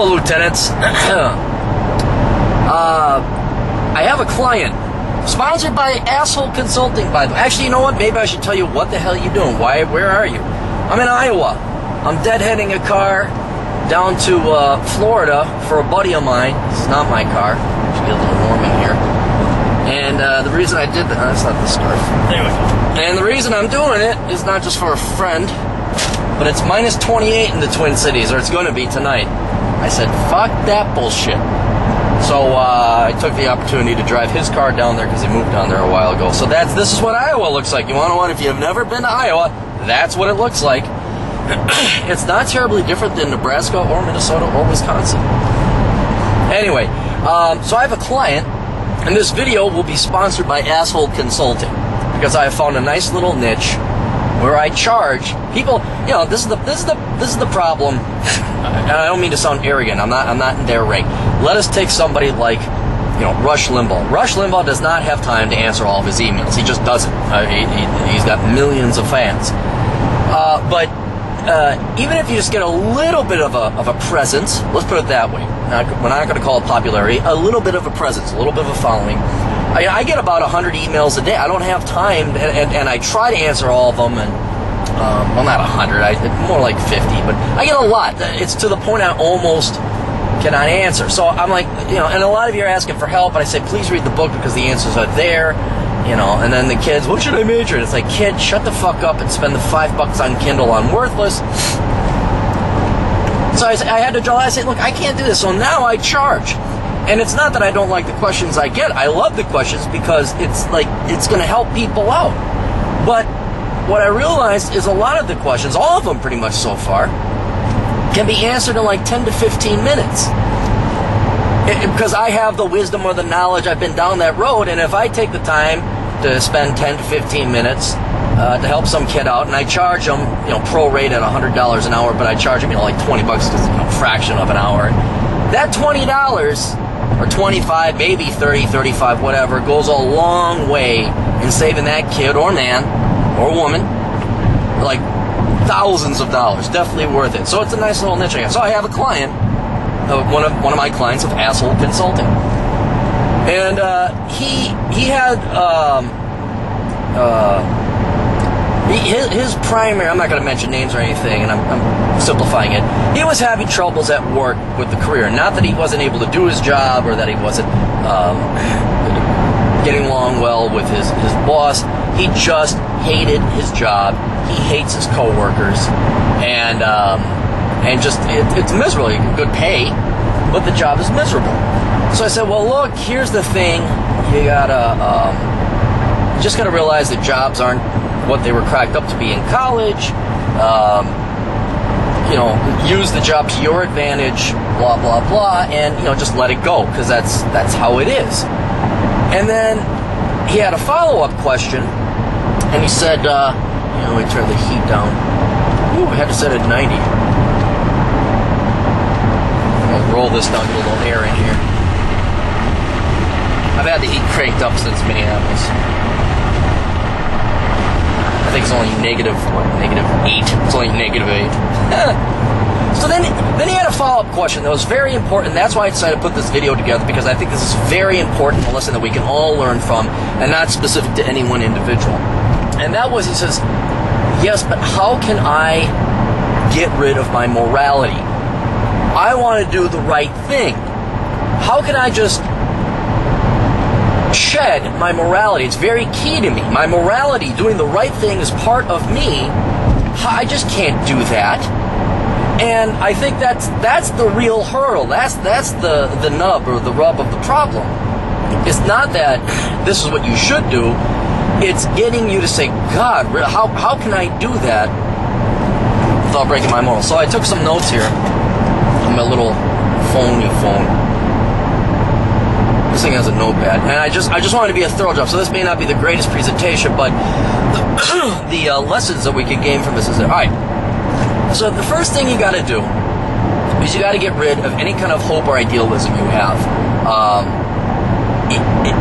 Hello, lieutenants. I have a client. Sponsored by Asshole Consulting, by the way. Actually, you know what? Maybe I should tell you what the hell you're doing. Where are you? I'm in Iowa. I'm deadheading a car down to Florida for a buddy of mine. This is not my car. It's a little warm in here. And the reason I did that... that's not the scarf. There we go. And the reason I'm doing it is not just for a friend, but it's minus 28 in the Twin Cities, or it's going to be tonight. I said, fuck that bullshit. So I took the opportunity to drive his car down there because he moved down there a while ago. So this is what Iowa looks like. You want to know? If you've never been to Iowa, that's what it looks like. It's not terribly different than Nebraska or Minnesota or Wisconsin. Anyway, so I have a client, and this video will be sponsored by Asshole Consulting because I have found a nice little niche where I charge people. You know, this is the problem. And I don't mean to sound arrogant. I'm not in their rank. Let us take somebody like, Rush Limbaugh. Rush Limbaugh does not have time to answer all of his emails. He just doesn't. He's got millions of fans. But even if you just get a little bit of a presence, let's put it that way. We're not going to call it popularity. A little bit of a presence, a little bit of a following. I get about 100 emails a day. I don't have time, and I try to answer all of them, and well, not 100, more like 50, but I get a lot. It's to the point I almost cannot answer. So I'm like, and a lot of you are asking for help, and I say, please read the book because the answers are there, and then the kids, what should I major in? It's like, kid, shut the fuck up and spend the $5 on Kindle on Worthless. So I had to draw, I said, look, I can't do this, so now I charge. And it's not that I don't like the questions I get. I love the questions because it's going to help people out. But what I realized is a lot of the questions, all of them pretty much so far, can be answered in like 10 to 15 minutes. Because I have the wisdom or the knowledge, I've been down that road, and if I take the time to spend 10 to 15 minutes to help some kid out, and I charge them, prorate at $100 an hour, but I charge them, like $20 because, fraction of an hour. That $20 or 25, maybe 30, 35, whatever, goes a long way in saving that kid or man or woman like thousands of dollars. Definitely worth it. So it's a nice little niche I got. So I have a client, one of my clients of Asshole Consulting, and he had his primary, I'm not going to mention names or anything, and I'm simplifying it. He was having troubles at work with the career. Not that he wasn't able to do his job or that he wasn't getting along well with his boss. He just hated his job. He hates his coworkers, and just it's miserable. Good pay, but the job is miserable. So I said, well, look, here's the thing. You just gotta realize that jobs aren't what they were cracked up to be in college. Use the job to your advantage, blah, blah, blah, and, just let it go, because that's how it is. And then he had a follow-up question, and he said, we turned the heat down. Ooh, I had to set it at 90. I'll roll this down, get a little air in here. I've had the heat cranked up since Minneapolis. I think it's only negative 8. It's only negative 8. So then he had a follow-up question that was very important. That's why I decided to put this video together, because I think this is very important, a lesson that we can all learn from, and not specific to any one individual. And that was, he says, yes, but how can I get rid of my morality? I want to do the right thing. How can I just shed my morality? It's very key to me. My morality, doing the right thing, is part of me. I just can't do that. And I think that's the real hurdle. That's the nub or the rub of the problem. It's not that this is what you should do. It's getting you to say, God, how can I do that without breaking my morals? So I took some notes here on my little phone. This thing has a notepad, and I just wanted to be a thorough job. So this may not be the greatest presentation, but the lessons that we can gain from this is that, all right. So the first thing you got to do is you got to get rid of any kind of hope or idealism you have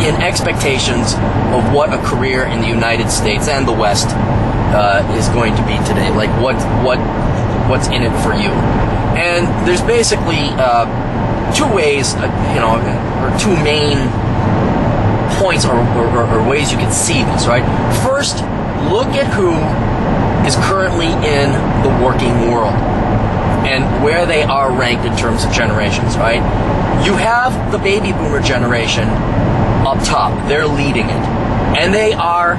in expectations of what a career in the United States and the West is going to be today. Like what's in it for you. And there's basically two ways, or two main points or ways you can see this, right? First, look at who is currently in the working world and where they are ranked in terms of generations, right? You have the baby boomer generation up top. They're leading it. And they are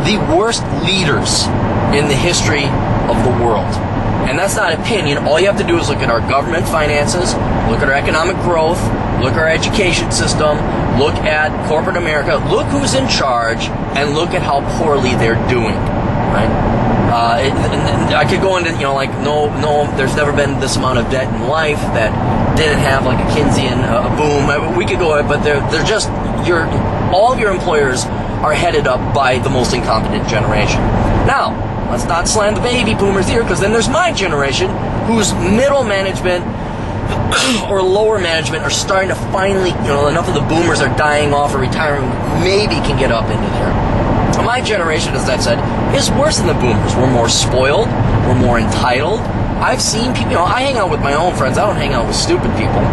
the worst leaders in the history of the world. And that's not opinion. All you have to do is look at our government finances, look at our economic growth, look at our education system, look at corporate America, look who's in charge, and look at how poorly they're doing, right? I could go into, no, there's never been this amount of debt in life that didn't have like a Keynesian boom. We could go, but they're just, all of your employers are headed up by the most incompetent generation. Now, let's not slam the baby boomers here, because then there's my generation, whose middle management or lower management are starting to finally, enough of the boomers are dying off or retiring, maybe can get up into there. My generation, as I've said, is worse than the boomers. We're more spoiled. We're more entitled. I've seen people, I hang out with my own friends. I don't hang out with stupid people.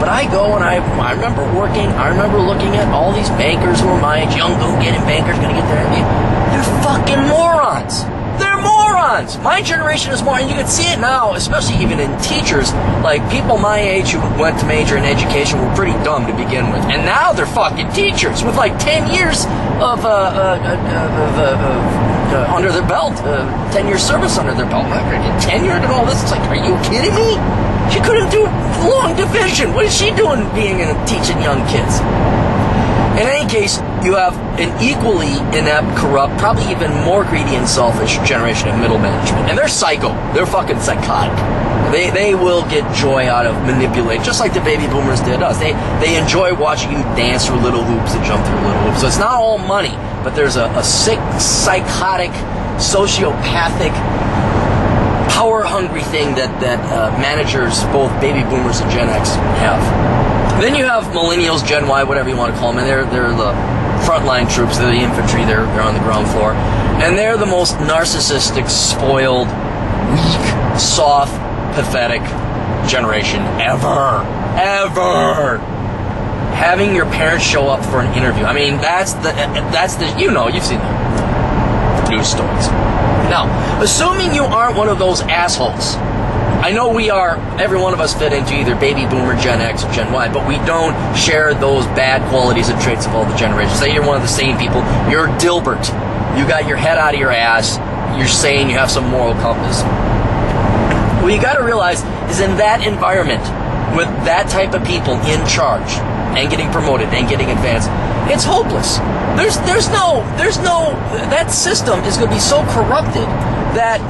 But I go and I remember working, I remember looking at all these bankers who are my age, young go-getting bankers, going to get their MBA. They're fucking morons. They're morons. My generation is more, and you can see it now, especially even in teachers. Like, people my age who went to major in education were pretty dumb to begin with. And now they're fucking teachers with like 10 years of under their belt, 10 years service under their belt. I'm not going to get tenured and all this. It's like, are you kidding me? She couldn't do long division. What is she doing being and teaching young kids? In any case, you have an equally inept, corrupt, probably even more greedy and selfish generation of middle management. And they're psycho. They're fucking psychotic. They will get joy out of manipulate, just like the baby boomers did us. They enjoy watching you dance through little hoops and jump through little hoops. So it's not all money, but there's a sick, psychotic, sociopathic, power-hungry thing that managers, both baby boomers and Gen X, have. Then you have millennials, Gen Y, whatever you want to call them, and they're the frontline troops, they're the infantry, they're on the ground floor. And they're the most narcissistic, spoiled, weak, soft, pathetic generation ever. Ever. Having your parents show up for an interview. I mean, that's the you've seen the news stories. Now, assuming you aren't one of those assholes, I know every one of us fit into either baby boomer, Gen X, or Gen Y, but we don't share those bad qualities and traits of all the generations. Say you're one of the same people, you're Dilbert. You got your head out of your ass, you're saying you have some moral compass. What you gotta realize is in that environment, with that type of people in charge, and getting promoted, and getting advanced, it's hopeless. There's no, that system is gonna be so corrupted that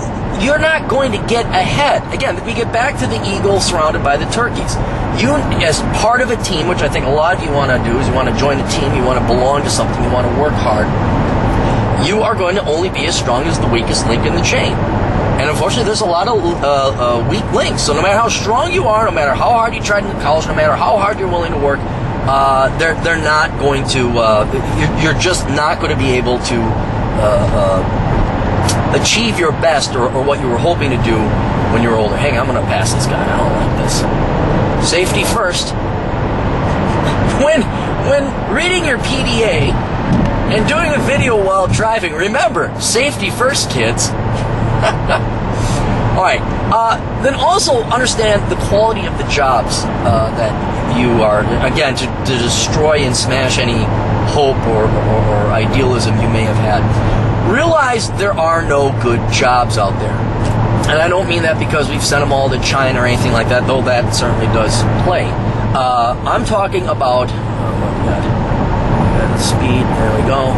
you're not going to get ahead. Again, we get back to the eagle surrounded by the turkeys. You, as part of a team, which I think a lot of you want to do, is you want to join a team, you want to belong to something, you want to work hard, you are going to only be as strong as the weakest link in the chain. And unfortunately, there's a lot of weak links. So no matter how strong you are, no matter how hard you tried in college, no matter how hard you're willing to work, they're not going to, you're just not going to be able to achieve your best or what you were hoping to do when you were older. Hang on, I'm going to pass this guy. I don't like this. Safety first. When reading your PDA and doing a video while driving, remember, safety first, kids. All right. Then also understand the quality of the jobs that you are, again, to destroy and smash any hope or idealism you may have had. Realize there are no good jobs out there. And I don't mean that because we've sent them all to China or anything like that, though that certainly does play. I'm talking about, the speed, there we go.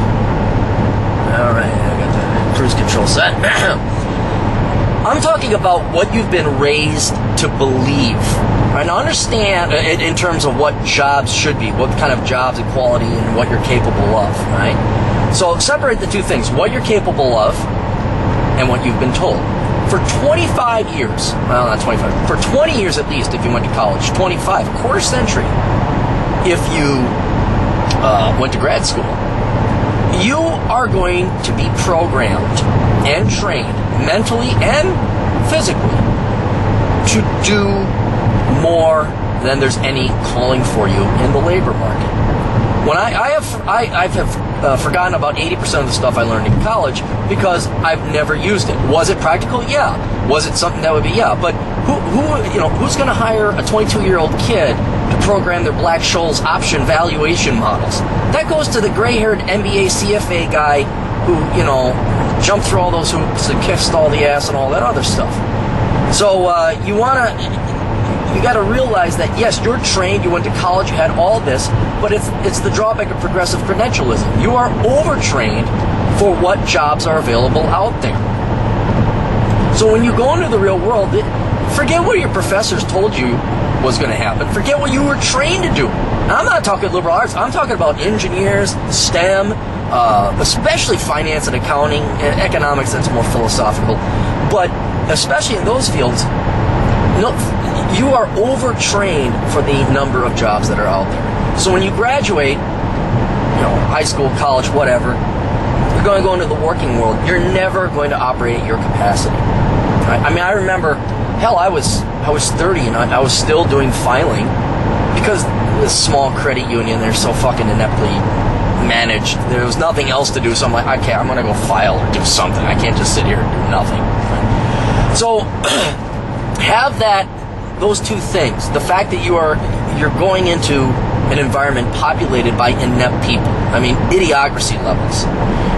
All right, I got the cruise control set. I'm talking about what you've been raised to believe. Right? Now understand in terms of what jobs should be, what kind of jobs and quality and what you're capable of, right? So separate the two things, what you're capable of and what you've been told. For 25 years, well, not 25, for 20 years at least, if you went to college, 25, a quarter century, if you went to grad school, you are going to be programmed and trained mentally and physically to do more than there's any calling for you in the labor market. When I have forgotten about 80% of the stuff I learned in college because I've never used it. Was it practical? Yeah. Was it something that would be? Yeah. But who's going to hire a 22-year-old kid to program their Black-Scholes option valuation models? That goes to the gray-haired MBA CFA guy who, jumped through all those hoops and kissed all the ass and all that other stuff. So you got to realize that, yes, you're trained, you went to college, you had all this, but it's the drawback of progressive credentialism. You are overtrained for what jobs are available out there. So when you go into the real world, forget what your professors told you was going to happen. Forget what you were trained to do. And I'm not talking liberal arts. I'm talking about engineers, STEM, especially finance and accounting. Economics, that's more philosophical. But especially in those fields, you are overtrained for the number of jobs that are out there. So when you graduate, high school, college, whatever, you're going to go into the working world. You're never going to operate at your capacity. Right? I mean, I remember, hell, I was 30 and I was still doing filing because this small credit union, they're so fucking ineptly managed. There was nothing else to do, so I'm like, okay, I'm going to go file or do something. I can't just sit here and do nothing. Right? So have those two things. The fact that you're going into an environment populated by inept people. I mean, idiocracy levels.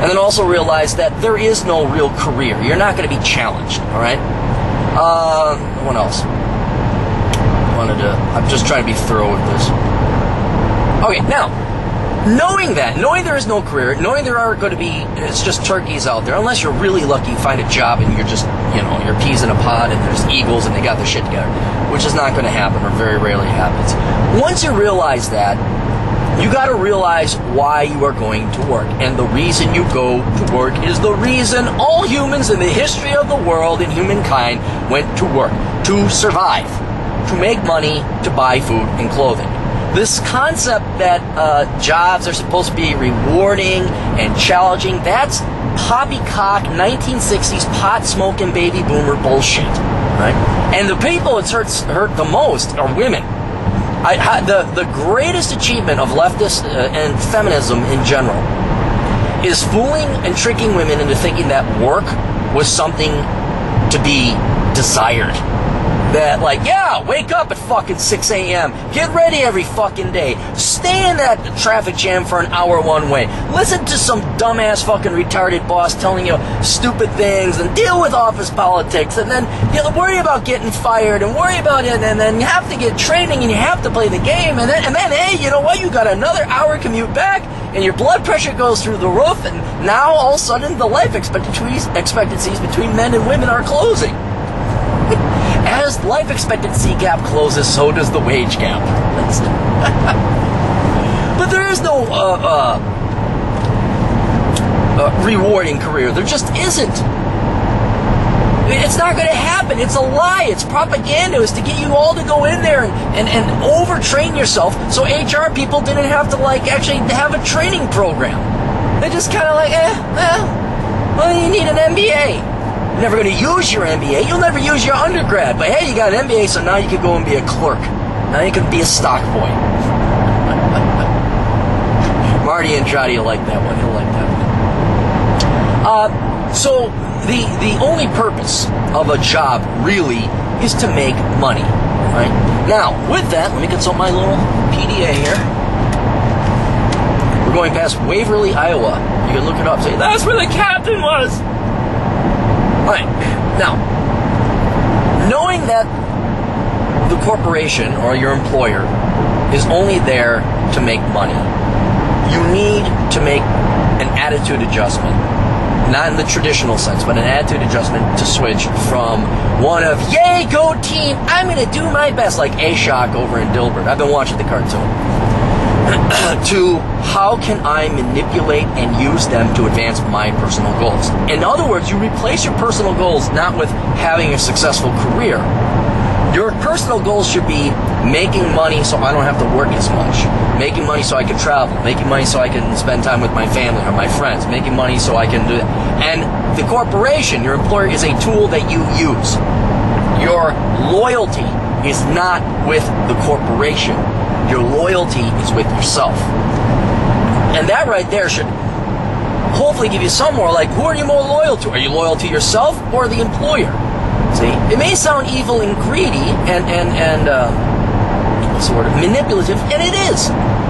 And then also realize that there is no real career. You're not going to be challenged, all right? What else? I'm just trying to be thorough with this. Okay, now, knowing there is no career, knowing there are going to be, it's just turkeys out there, unless you're really lucky, you find a job and you're just, you're peas in a pod and there's eagles and they got their shit together, which is not going to happen or very rarely happens. Once you realize that, you got to realize why you are going to work. And the reason you go to work is the reason all humans in the history of the world and humankind went to work. To survive. To make money, to buy food and clothing. This concept that jobs are supposed to be rewarding and challenging, that's poppycock 1960s pot-smoking baby boomer bullshit. Right? And the people it hurt the most are women. The greatest achievement of leftists and feminism in general is fooling and tricking women into thinking that work was something to be desired. That, wake up at fucking 6 a.m. Get ready every fucking day. Stay in that traffic jam for an hour one way. Listen to some dumbass fucking retarded boss telling you stupid things and deal with office politics and then worry about getting fired and worry about it and then you have to get training and you have to play the game and then hey, you know what? You got another hour commute back and your blood pressure goes through the roof and now all of a sudden the life expectancies between men and women are closing. As life expectancy gap closes, so does the wage gap. But there is no rewarding career. There just isn't. It's not going to happen. It's a lie. It's propaganda. It's to get you all to go in there and overtrain yourself so HR people didn't have to actually have a training program. They're just kind of you need an MBA. You're never going to use your MBA. You'll never use your undergrad. But hey, you got an MBA, so now you can go and be a clerk. Now you can be a stock boy. Marty Andrade will like that one. He'll like that one. So the only purpose of a job really is to make money. Right? Now, with that, let me consult my little PDA here. We're going past Waverly, Iowa. You can look it up. Say, that's where the captain was. Alright, now, knowing that the corporation or your employer is only there to make money, you need to make an attitude adjustment. Not in the traditional sense, but an attitude adjustment to switch from one of, yay, go team, I'm going to do my best, like A-Shock over in Dilbert. I've been watching the cartoon. To how can I manipulate and use them to advance my personal goals. In other words, you replace your personal goals not with having a successful career. Your personal goals should be making money so I don't have to work as much, making money so I can travel, making money so I can spend time with my family or my friends, making money so I can do that. And the corporation, your employer, is a tool that you use. Your loyalty is not with the corporation. Your loyalty is with yourself. And that right there should hopefully give you some more, like, who are you more loyal to? Are you loyal to yourself or the employer? See, it may sound evil and greedy and what's the word? Manipulative, and it is.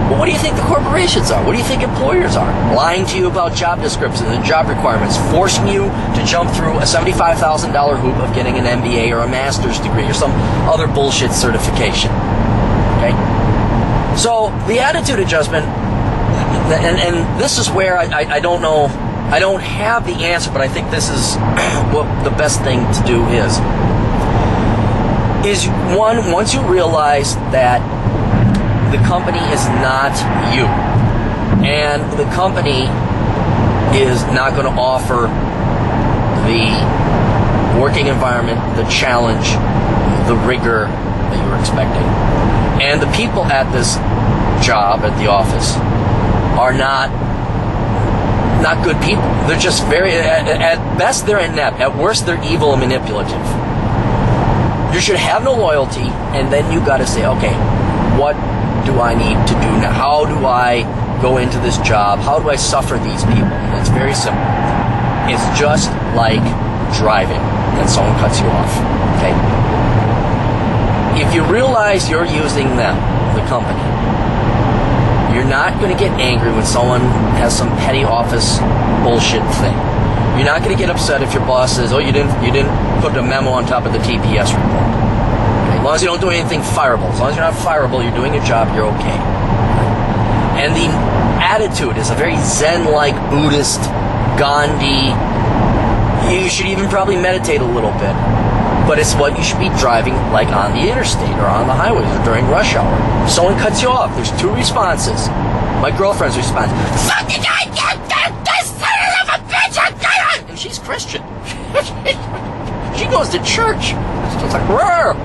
But what do you think the corporations are? What do you think employers are? Lying to you about job descriptions and job requirements, forcing you to jump through a $75,000 hoop of getting an MBA or a master's degree or some other bullshit certification. Okay? So the attitude adjustment, and this is where I don't know, I don't have the answer, but I think this is what the best thing to do is one, once you realize that the company is not you, and the company is not going to offer the working environment, the challenge, the rigor that you were expecting, and the people at this job, at the office, are not good people. They're just very, at best they're inept, at worst they're evil and manipulative. You should have no loyalty, and then you got to say, okay, what do I need to do now? How do I go into this job? How do I suffer these people? And it's very simple. It's just like driving and someone cuts you off. Okay? If you realize you're using them, the company, you're not going to get angry when someone has some petty office bullshit thing. You're not going to get upset if your boss says, oh, you didn't put a memo on top of the TPS report. Okay? As long as you don't do anything fireable. As long as you're not fireable, you're doing your job, you're okay. And the attitude is a very Zen-like Buddhist, Gandhi. You should even probably meditate a little bit. But it's what you should be driving, like on the interstate or on the highways or during rush hour. If someone cuts you off, there's two responses. My girlfriend's response, fucking I can't get this son of a bitch, I can't! And she's Christian. She goes to church. She's like, roar!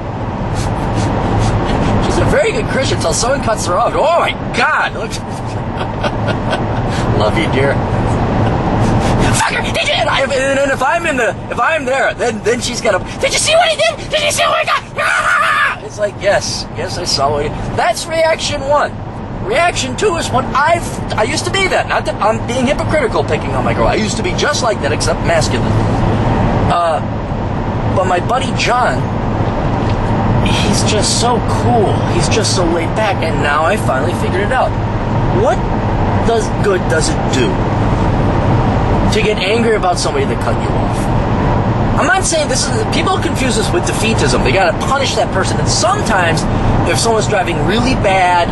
She's a very good Christian until someone cuts her off. Oh my God! Love you, dear. And if I'm there, then she's got to, did you see what he did? Did you see what he got? It's like, yes, I saw what he did. That's reaction one. Reaction two is what I used to be that. Not that I'm being hypocritical picking on my girl. I used to be just like that, except masculine. But my buddy John, he's just so cool. He's just so laid back. And now I finally figured it out. What good does it do to get angry about somebody that cut you off? I'm not saying this is, people confuse this with defeatism. They gotta punish that person. And sometimes, if someone's driving really bad,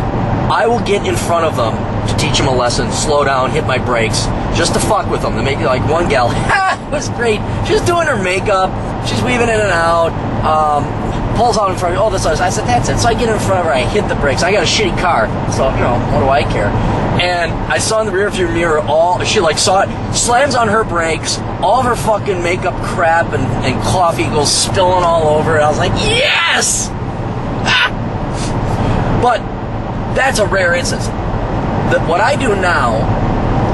I will get in front of them to teach them a lesson, slow down, hit my brakes, just to fuck with them. To make it like one gal, it was great. She's doing her makeup, she's weaving in and out, pulls out in front of me, all this other stuff. I said, that's it. So I get in front of her, I hit the brakes. I got a shitty car, so, what do I care? And I saw in the rearview mirror she saw it, slams on her brakes, all of her fucking makeup crap and coffee goes spilling all over, and I was like, yes! Ah! But that's a rare instance. What I do now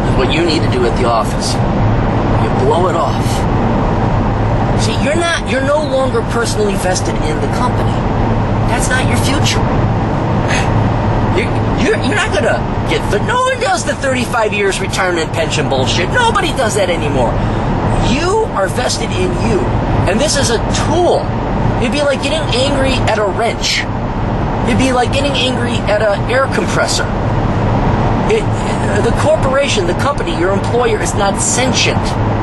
is what you need to do at the office. You blow it off. See, you're no longer personally vested in the company. That's not your future. You're not gonna get, no one does the 35 years retirement pension bullshit. Nobody does that anymore. You are vested in you. And this is a tool. It'd be like getting angry at a wrench. It'd be like getting angry at an air compressor. The corporation, the company, your employer is not sentient.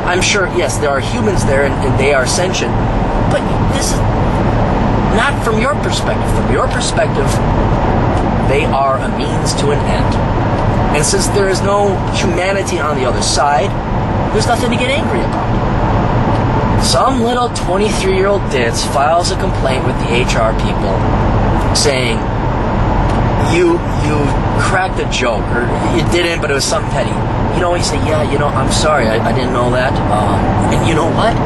I'm sure, yes, there are humans there and they are sentient. But this is not from your perspective. From your perspective, they are a means to an end. And since there is no humanity on the other side, there's nothing to get angry about. Some little 23-year-old ditz files a complaint with the HR people saying, you cracked a joke, or you didn't, but it was something petty. You say, I'm sorry, I didn't know that. And you know what?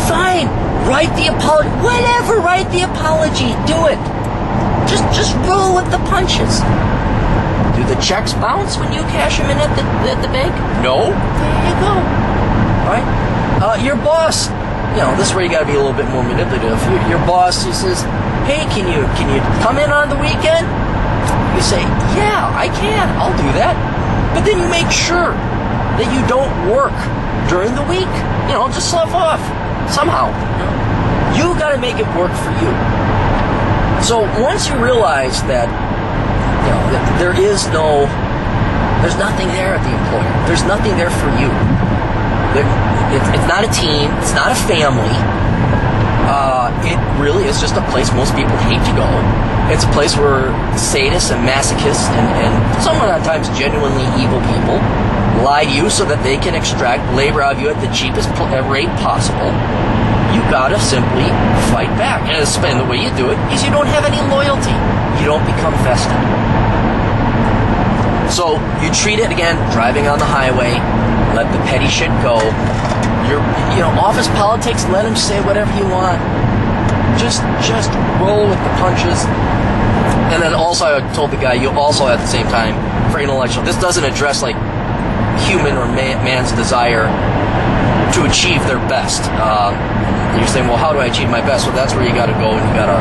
Fine, write the apology. Whatever, write the apology. Do it. Just roll with the punches. Do the checks bounce when you cash them in at the bank? No. There you go. All right? Your boss this is where you got to be a little bit more manipulative. Your boss, he says, hey, can you come in on the weekend? You say, yeah, I can. I'll do that. But then you make sure that you don't work during the week. Just slough off somehow. You got to make it work for you. So once you realize that, that there's nothing there at the employer. There's nothing there for you. It's not a team. It's not a family. It really is just a place most people hate to go. It's a place where sadists and masochists and sometimes genuinely evil people lie to you so that they can extract labor out of you at the cheapest rate possible. You gotta simply fight back. And the way you do it is you don't have any loyalty. You don't become vested. So you treat it again, driving on the highway, let the petty shit go. Office politics, let them say whatever you want. Just roll with the punches. And then also I told the guy, you also at the same time, for intellectual, this doesn't address like human or man's desire to achieve their best. You're saying, well, how do I achieve my best? Well, that's where you got to go and you got to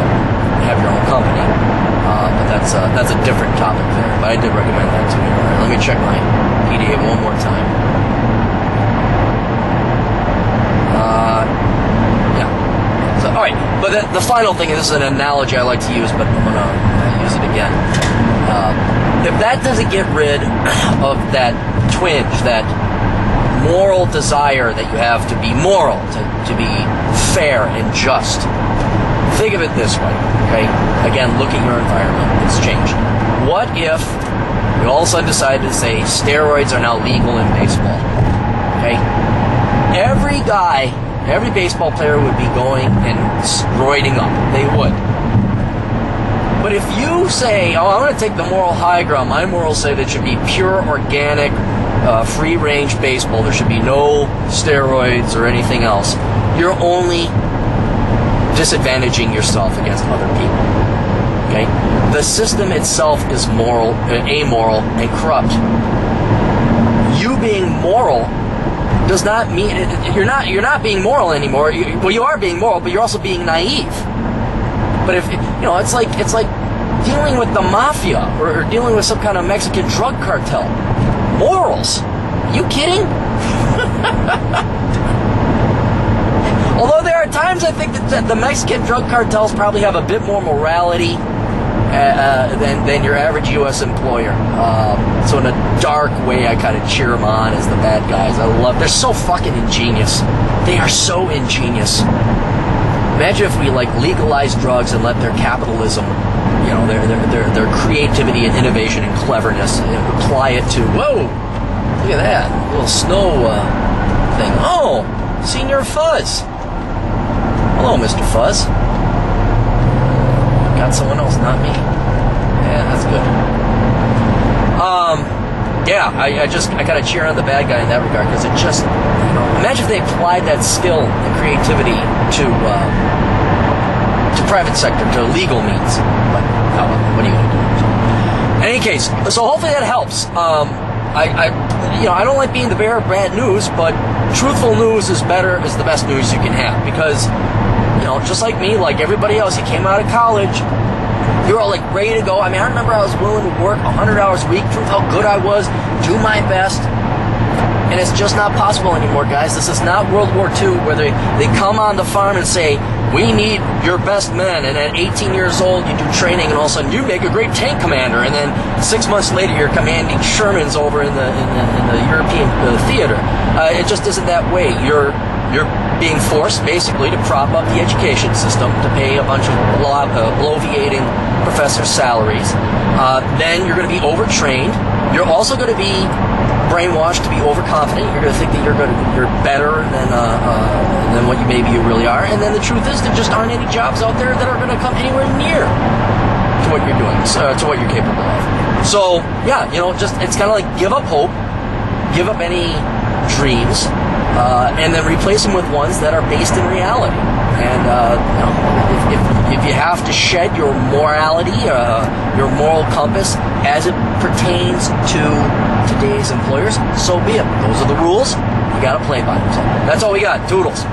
have your own company. But that's a different topic there. But I did recommend that to you. Let me check my PDA one more time. Yeah. So, all right. But the final thing, and this is an analogy I like to use, but I'm going to use it again. If that doesn't get rid of that twinge, that moral desire that you have to be moral, to be fair and just. Think of it this way, okay? Again, look at your environment. It's changed. What if we all of a sudden decided to say steroids are now legal in baseball? Okay? Every baseball player would be going and steroiding up. They would. But if you say, I'm going to take the moral high ground, my morals say that it should be pure, organic, free-range baseball. There should be no steroids or anything else. You're only disadvantaging yourself against other people. Okay? The system itself is amoral, and corrupt. You being moral does not mean you're not being moral anymore. You are being moral, but you're also being naive. But if it's like dealing with the mafia or dealing with some kind of Mexican drug cartel. Morals? Are you kidding? Although there are times I think that the Mexican drug cartels probably have a bit more morality than your average U.S. employer. So in a dark way, I kind of cheer them on as the bad guys. They're so fucking ingenious. They are so ingenious. Imagine if we legalized drugs and let their capitalism, their creativity and innovation and cleverness, apply it to, whoa, look at that, little snow thing. Oh, Senior Fuzz. Hello, Mr. Fuzz. Got someone else, not me. Yeah, that's good. I gotta cheer on the bad guy in that regard, because it just, imagine if they applied that skill and creativity to private sector, to legal means. But what are you gonna do? In any case, so hopefully that helps. I don't like being the bearer of bad news, but truthful news is the best news you can have, because just like me, like everybody else, you came out of college, you were all ready to go. I remember I was willing to work 100 hours a week, prove how good I was, do my best, and it's just not possible anymore, guys. This is not World War II, where they come on the farm and say, we need your best men, and at 18 years old you do training, and all of a sudden you make a great tank commander, and then 6 months later you're commanding Shermans over in the European theater. It just isn't that way. You're being forced basically to prop up the education system, to pay a bunch of bloviating professors' salaries. Then you're going to be overtrained. You're also going to be brainwashed to be overconfident. You're going to think that you're better than what you really are. And then the truth is, there just aren't any jobs out there that are going to come anywhere near to what you're doing, to what you're capable of. So yeah, it's kind of like give up hope, give up any dreams, and then replace them with ones that are based in reality. And if you have to shed your morality, your moral compass as it pertains to today's employers, so be it. Those are the rules. You got to play by them. So that's all we got. Toodles.